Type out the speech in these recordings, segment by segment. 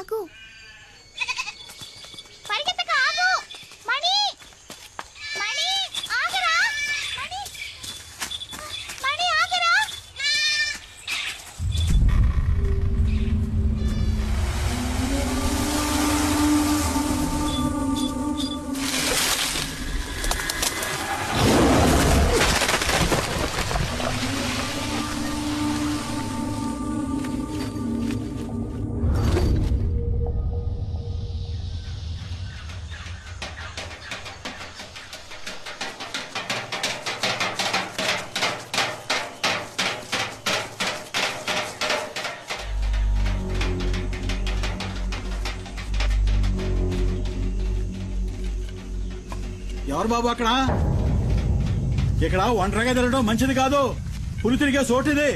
పరిగెత్తకు పరిగెత్తక ఆగు మణి మణి ఆగరా మణి మణి ఆగరా ఎవరు బాబు అక్కడ? ఇక్కడ ఒంటరిగా తిరగడం మంచిది కాదు. పులి తిరిగే చోటిది.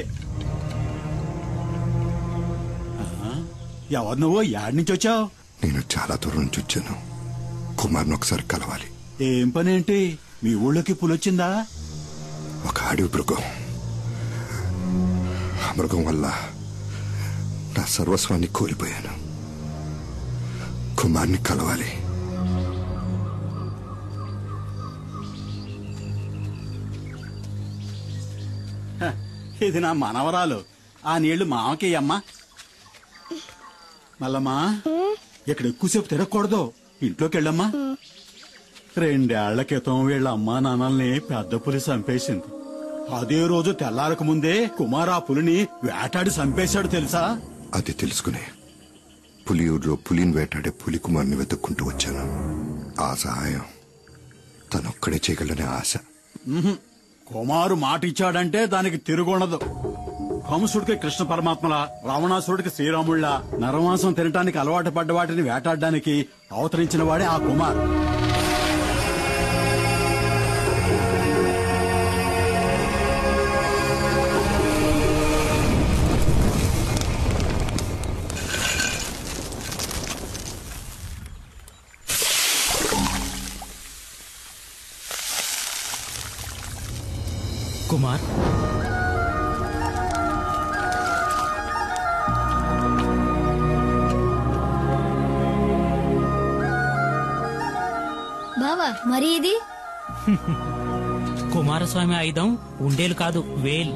ఎవరు నువ్వు? యాడ్ నుంచి వచ్చావు? నేను చాలా దూరం నుంచి వచ్చాను. కుమార్ని ఒకసారి కలవాలి. ఏం పని ఏంటి? మీ ఊళ్ళోకి పులి వచ్చిందా? ఒక అడవి మృగం. ఆ మృగం వల్ల నా సర్వస్వాన్ని కోల్పోయాను. కుమార్ని కలవాలి. ఇది నా మనవరాలు. ఆ నీళ్లు మామకి అమ్మా. మల్లమ్మా, ఇక్కడ ఎక్కువసేపు తిరగకూడదు. ఇంట్లోకి వెళ్ళమ్మా. 2 ఏళ్ల క్రితం వీళ్ళ అమ్మా నాన్నల్ని పెద్ద పులి చంపేసింది. అదే రోజు తెల్లారక ముందే కుమార్ ఆ పులిని వేటాడి చంపేశాడు తెలుసా? అది తెలుసుకునే పులియూరులో పులిని వేటాడే పులి కుమార్ని వెతుక్కుంటూ వచ్చాను. ఆ సహాయం తనొక్కడే చేయగలనే ఆశ. కుమారు మాట ఇచ్చాడంటే దానికి తిరుగుండదు. కంసుడికి కృష్ణ పరమాత్మల, రావణాసురుడికి శ్రీరాముళ్ళ నరమాంసం తినటానికి అలవాటు పడ్డ వాటిని వేటాడడానికి అవతరించిన వాడే ఆ కుమార్. కుమార్, బావా మరి ఇది కుమారస్వామి ఆయుధం ఉండేలు కాదు, వేల్.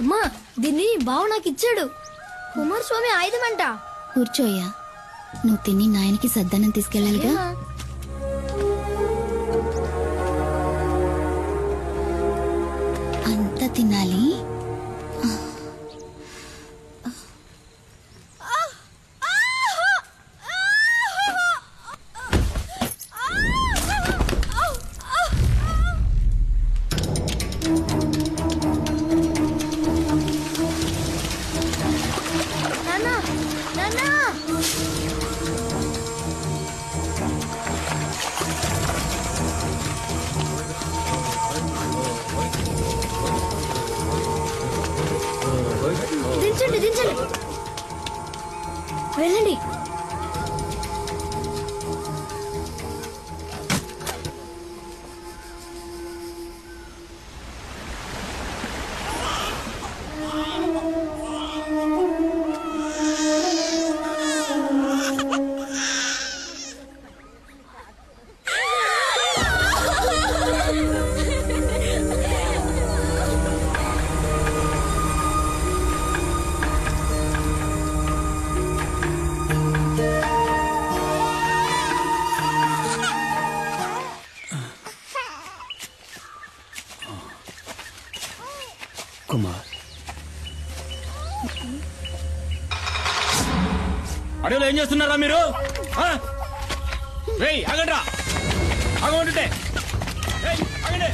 అమ్మా, దీన్ని బావ నాకు ఇచ్చాడు. కుమారస్వామి ఆయుధం అంట. కూర్చోయ్యా. నువ్వు తిని నాయనకి సద్దన్నం తీసుకెళ్ళాలిగా. అంత తినాలి. దించండి దించండి, వెళ్ళండి. కుమార్, అడవిలో ఏం చేస్తున్నారా మీరు? ఆగండ్రా, ఆగమంటుంటే ఆగండి.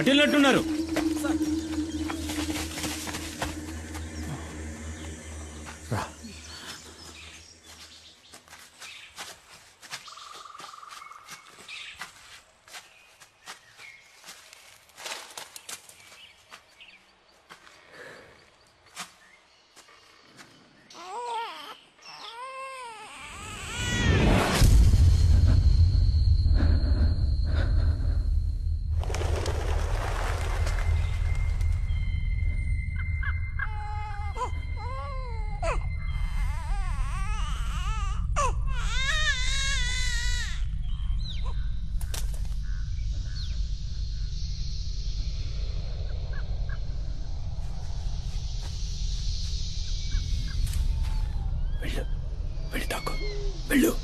అటెళ్ళినట్టున్నారు. వెళ్ళి తాకు వెళ్ళు.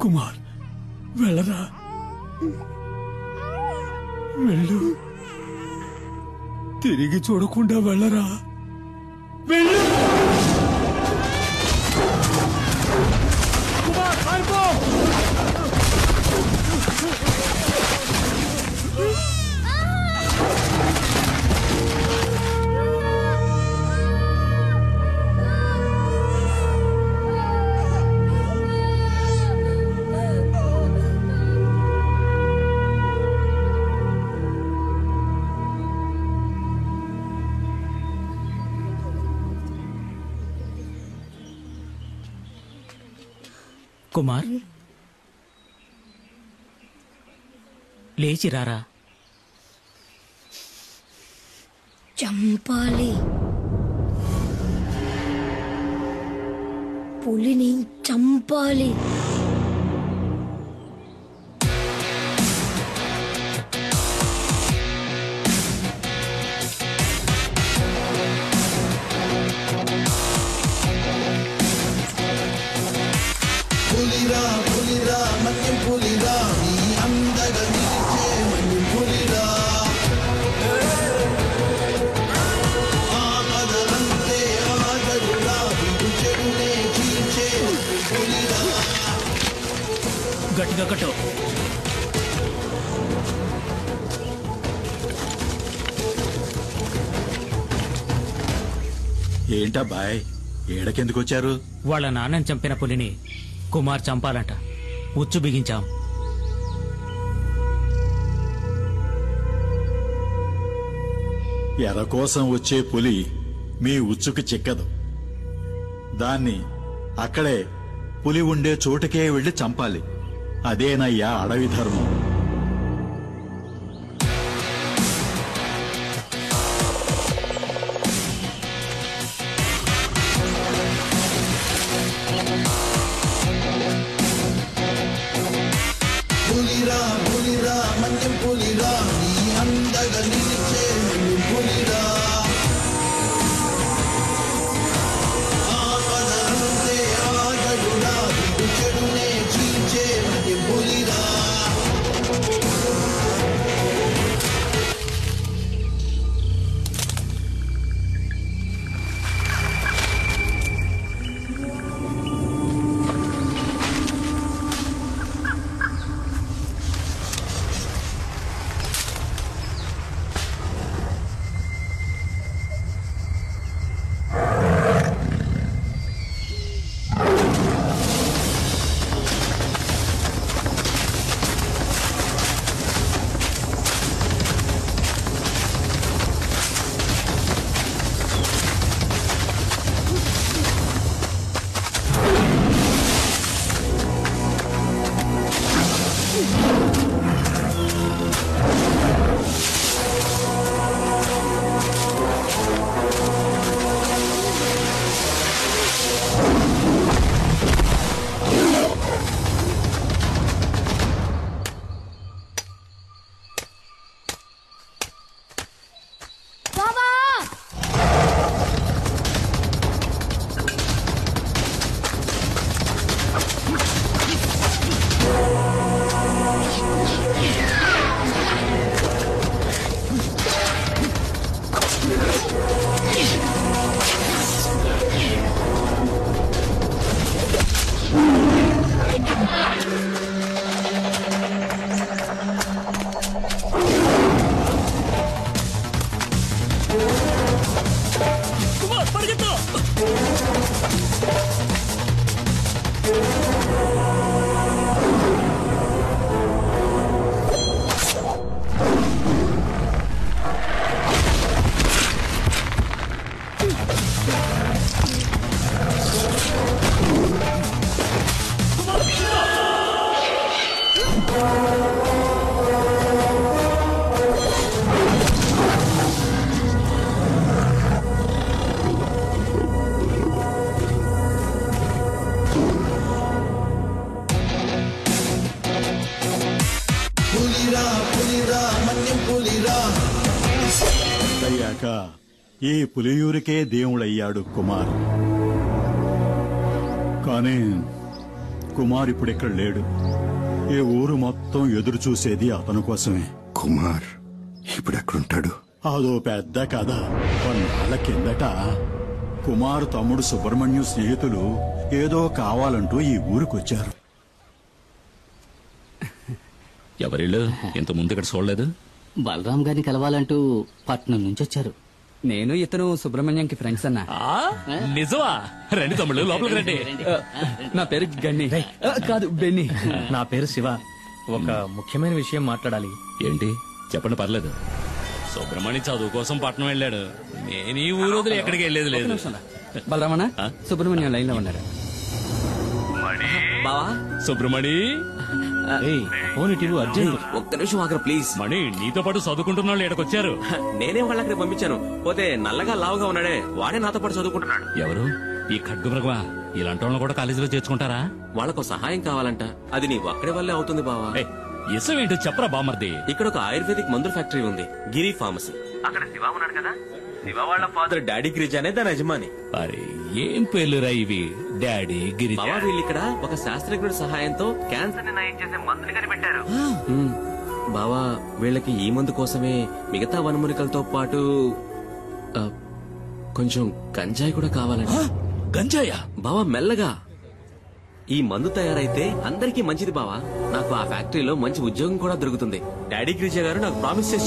కుమార్ వెళ్ళరా, వెళ్ళు. తిరిగి చూడకుండా వెళ్ళరా, వెళ్ళు. కుమార్ పారిపో. కుమార్ లేచి రారా. చంపాలి, పులిని చంపాలి. గట్టిగా కట్టు. ఏంటబ్బాయ్, ఏడకెందుకు వచ్చారు? వాళ్ళ నాన్నని చంపిన పులిని కుమార్ చంపాలంట. ఉచ్చు బిగించాం. ఎర కోసం వచ్చే పులి మీ ఉచ్చుకు చిక్కదు. దాన్ని అక్కడే పులి ఉండే చోటుకే వెళ్లి చంపాలి. అదేనయ్యా అడవి ధర్మం. పులిరా పులిరా మన్యం పులిరా, నీ అందగా నిలిచే మన్యం పులిరా. ఆపదంతే ఆగడురా, చెడునే చీల్చే మన్యం పులిరా. పులిరా పులిరా మన్యం పులిరా. అయ్యాక ఈ పులియూరికే దేవుడయ్యాడు కుమార్. కానీ కుమార్ ఇప్పుడిక్కడ లేడు. ఈ ఊరు మొత్తం ఎదురు చూసేది అతని కోసమే. కుమార్ ఇప్పుడు ఎక్కడుంటాడు? అదో పెద్ద కథ. కొన్నాళ్ళ కిందట కుమార్ తమ్ముడు సుబ్రహ్మణ్యం స్నేహితులు ఏదో కావాలంటూ ఈ ఊరికొచ్చారు. ఎవరిళ్ళు ఇంత ముందు ఇక్కడ చూడలేదు? బలరాం గారిని కలవాలంటూ పట్నం నుంచి వచ్చారు. నేను ఇతను సుబ్రహ్మణ్యంకి ఫ్రెండ్స్ అన్నా. నిజమా? రండి తమ్ముళ్ళు లోపలికి రండి. నా పేరు గన్ని. కాదు బెన్ని. నా పేరు శివ. ఒక ముఖ్యమైన విషయం మాట్లాడాలి. ఏంటి చెప్పండి, పర్లేదు. సుబ్రహ్మణ్యం చదువు కోసం పట్నం వెళ్ళాడు. నేను ఈ ఊరు వదిలి ఎక్కడికి వెళ్ళేది లేదు. బలరామన్న సుబ్రహ్మణ్యం లైన్ లో ఉన్నారు. బావా సుబ్రహ్మణి, ఫోన్ ఇటు అర్జెంట్. ఒక్క నిమిషం ఆగరా ప్లీజ్. మణి నీతో పాటు చదువుకుంటున్న వాళ్ళు ఇక్కడికొచ్చారు. నేనే వాళ్ళకి పంపించాను. పోతే నల్లగా లావుగా ఉన్నాడే వాడే నాతో పాటు చదువుకుంటున్నాడు. ఎవరు? ఈ ఖడ్గు మృగమా? ఇలాంటి వాళ్ళని కూడా కాలేజీలో చేర్చుకుంటారా? వాళ్ళకు సహాయం కావాలంట. అది నీ ఒక్కడి వల్లే అవుతుంది బావా. ఇసం ఏంటో చెప్పరా బామర్ది. ఇక్కడ ఒక ఆయుర్వేదిక్ మందుల ఫ్యాక్టరీ ఉంది, గిరి ఫార్మసీ. అక్కడ శివ ఉన్నాడు కదా, శివ వాళ్ళ ఫాదర్ డాడీ గిరిజ అనే దాని యజమాని. అరే ఏం పేర్లురా ఇవి? డాడీ గిరిజ. బావా వీళ్ళు ఇక్కడ ఒక శాస్త్రజ్ఞుడి సహాయంతో క్యాన్సర్ ని నయం చేసే మందుని కనిపెట్టారు. బావా వీళ్ళకి ఈ మందు కోసమే మిగతా వనమూలికలతో పాటు కొంచెం గంజాయి కూడా కావాలండి. గంజాయా? బావా మెల్లగా. ఈ మందు తయారైతే అందరికీ మంచిది బావా. నాకు ఆ ఫ్యాక్టరీలో మంచి ఉద్యోగం కూడా దొరుకుతుంది. డాడీ గిరిజ గారు నాకు ప్రామిస్ చేసి